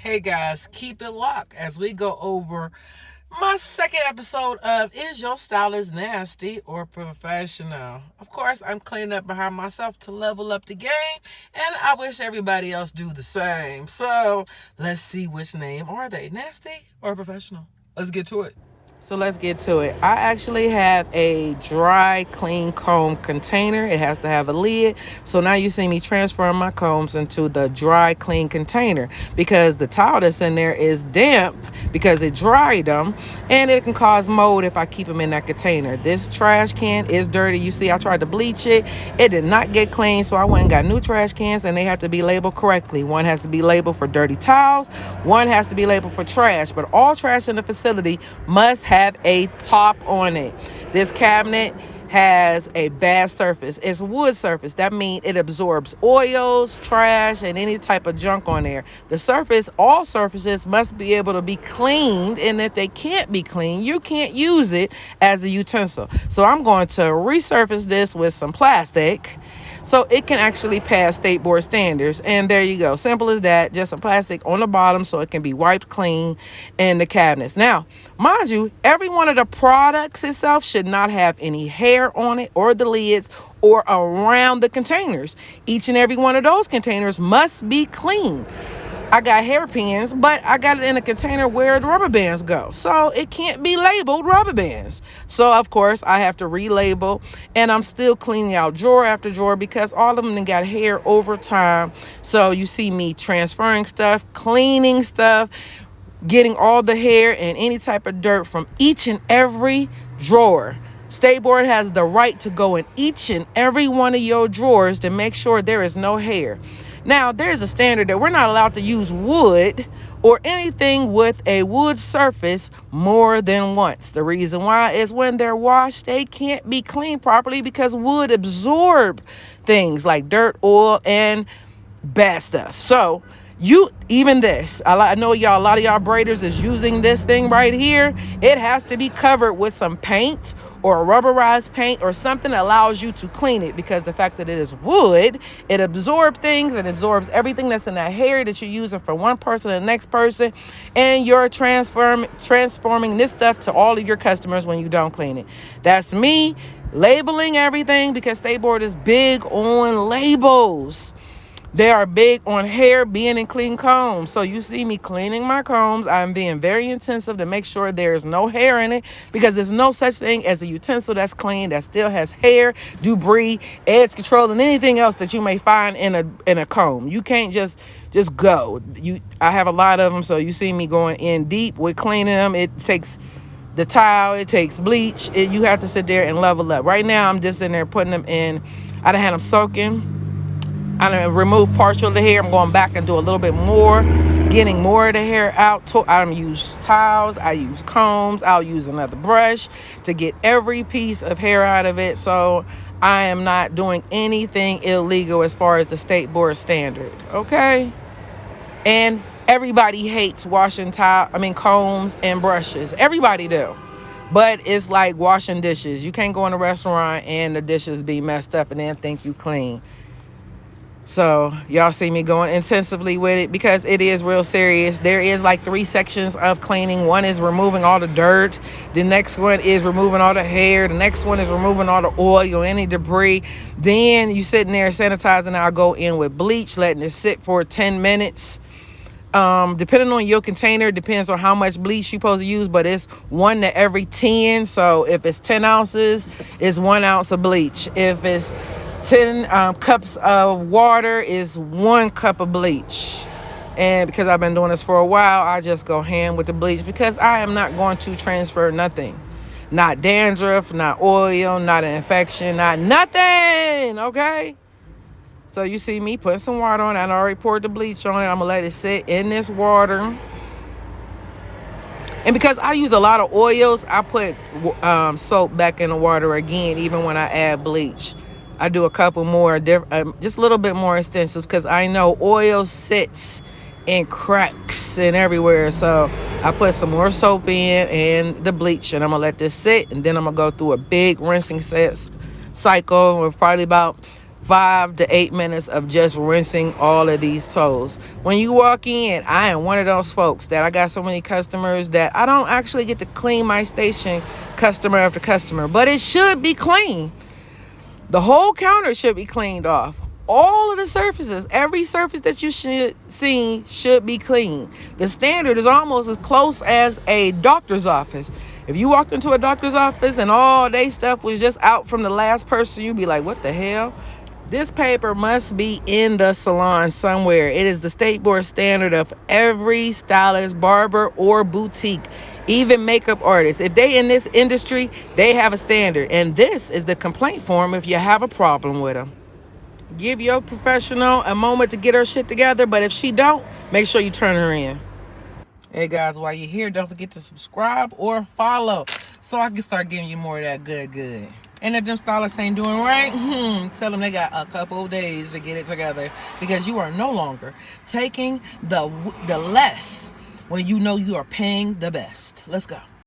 Hey guys, keep it locked as we go over my second episode of Is Your Stylist Nasty or Professional? Of course, I'm cleaning up behind myself to level up the game, and I wish everybody else do the same. So let's see which name are they, nasty or professional? Let's get to it. So let's get to it. I actually have a dry, clean comb container. It has to have a lid. So now you see me transferring my combs into the dry, clean container because the towel that's in there is damp because it dried them, and it can cause mold if I keep them in that container. This trash can is dirty. You see, I tried to bleach it. It did not get clean, so I went and got new trash cans, and they have to be labeled correctly. One has to be labeled for dirty towels. One has to be labeled for trash, but all trash in the facility must have a top on it. This cabinet has a bad surface. It's wood surface. That means it absorbs oils, trash, and any type of junk on there. The surface, all surfaces must be able to be cleaned, and if they can't be cleaned, you can't use it as a utensil. So I'm going to resurface this with some plastic so it can actually pass state board standards. And there you go. Simple as that. Just some plastic on the bottom so it can be wiped clean in the cabinets. Now, mind you, every one of the products itself should not have any hair on it or the lids or around the containers. Each and every one of those containers must be clean. I got hairpins, but I got it in a container where the rubber bands go. So it can't be labeled rubber bands. So, of course, I have to relabel, and I'm still cleaning out drawer after drawer because all of them got hair over time. So you see me transferring stuff, cleaning stuff, getting all the hair and any type of dirt from each and every drawer. State board has the right to go in each and every one of your drawers to make sure there is no hair. Now, there's a standard that we're not allowed to use wood or anything with a wood surface more than once. The reason why is when they're washed, they can't be cleaned properly because wood absorb things like dirt, oil, and bad stuff. So even this, I know y'all, a lot of y'all braiders is using this thing right here. It has to be covered with some paint or rubberized paint or something that allows you to clean it, because the fact that it is wood, it absorbs things and absorbs everything that's in that hair that you're using from one person to the next person, and you're transforming this stuff to all of your customers when you don't clean it. That's me labeling everything because State Board is big on labels. They are big on hair being in clean combs. So you see me cleaning my combs. I'm being very intensive to make sure there's no hair in it, because there's no such thing as a utensil that's clean that still has hair, debris, edge control, and anything else that you may find in a comb. You can't just go. I have a lot of them, so you see me going in deep with cleaning them. It takes the towel, it takes bleach. You have to sit there and level up. Right now, I'm just in there putting them in. I done had them soaking. I done remove partial of the hair. I'm going back and do a little bit more, getting more of the hair out. I don't use towels. I use combs. I'll use another brush to get every piece of hair out of it. So I am not doing anything illegal as far as the State Board standard. Okay? And everybody hates washing combs and brushes. Everybody do. But it's like washing dishes. You can't go in a restaurant and the dishes be messed up and then think you clean. So y'all see me going intensively with it because it is real serious. There is like 3 sections of cleaning. One is removing all the dirt. The next one is removing all the hair. The next one is removing all the oil, any debris. Then you sitting there sanitizing. I'll go in with bleach, letting it sit for 10 minutes. Depending on your container, depends on how much bleach you're supposed to use, but it's 1 to every 10. So if it's 10 ounces, it's 1 ounce of bleach. If it's 10 cups of water, is 1 cup of bleach. And because I've been doing this for a while, I just go ham with the bleach because I am not going to transfer nothing. Not dandruff, not oil, not an infection, not nothing. Okay? So you see me putting some water on it. I already poured the bleach on it. I'm going to let it sit in this water. And because I use a lot of oils, I put soap back in the water again, even when I add bleach. I do a couple more, just a little bit more extensive, because I know oil sits in cracks and everywhere. So I put some more soap in and the bleach, and I'm going to let this sit. And then I'm going to go through a big rinsing cycle with probably about 5 to 8 minutes of just rinsing all of these toes. When you walk in, I am one of those folks that I got so many customers that I don't actually get to clean my station customer after customer, but it should be clean. The whole counter should be cleaned off. All of the surfaces, every surface that you should see should be clean. The standard is almost as close as a doctor's office. If you walked into a doctor's office and all they stuff was just out from the last person, you'd be like, what the hell? This paper must be in the salon somewhere. It is the state board standard of every stylist, barber, or boutique, even makeup artists. If they in this industry, they have a standard. And this is the complaint form if you have a problem with them. Give your professional a moment to get her shit together, but if she don't, make sure you turn her in. Hey guys, while you're here, don't forget to subscribe or follow so I can start giving you more of that good. And if them stylists ain't doing right, tell them they got a couple of days to get it together, because you are no longer taking the less when you know you are paying the best. Let's go.